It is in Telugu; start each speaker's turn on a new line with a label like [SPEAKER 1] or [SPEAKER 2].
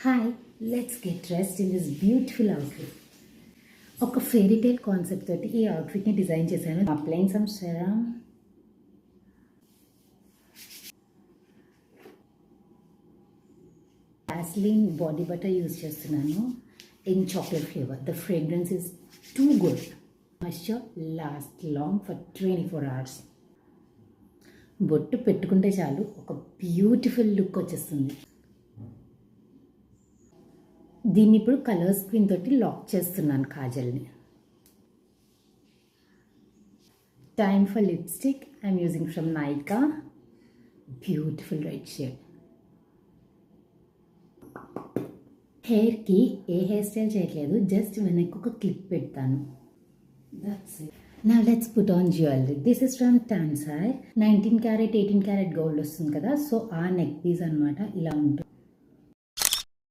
[SPEAKER 1] Hi, let's get dressed in this beautiful outfit. ఒక ఫెయిరీ టేల్ కాన్సెప్ట్ తోటి ఈ అవుట్ఫిట్ని డిజైన్ చేశాను. Applying some serum, vaseline body butter use చేస్తున్నాను in chocolate flavour. The fragrance is too good. Moisture last long for 24 hours. బొట్టు పెట్టుకుంటే చాలు ఒక బ్యూటిఫుల్ లుక్ వచ్చేస్తుంది. దీన్ని ఇప్పుడు కలర్ స్క్రీన్ తోటి లాక్ చేస్తున్నాను కాజల్ని. Time for lipstick. I'm using from Nykaa. Beautiful red shade. హెయిర్కి ఏ హెయిర్ స్టైల్ చేయట్లేదు, జస్ట్ వెనక్కి ఒక క్లిప్ పెడతాను. That's it. Now let's put on jewelry. This is from Tansai. 19 carat 18 carat gold వస్తుంది కదా, సో ఆ నెక్ పీస్ అనమాట ఇలా ఉంటుంది.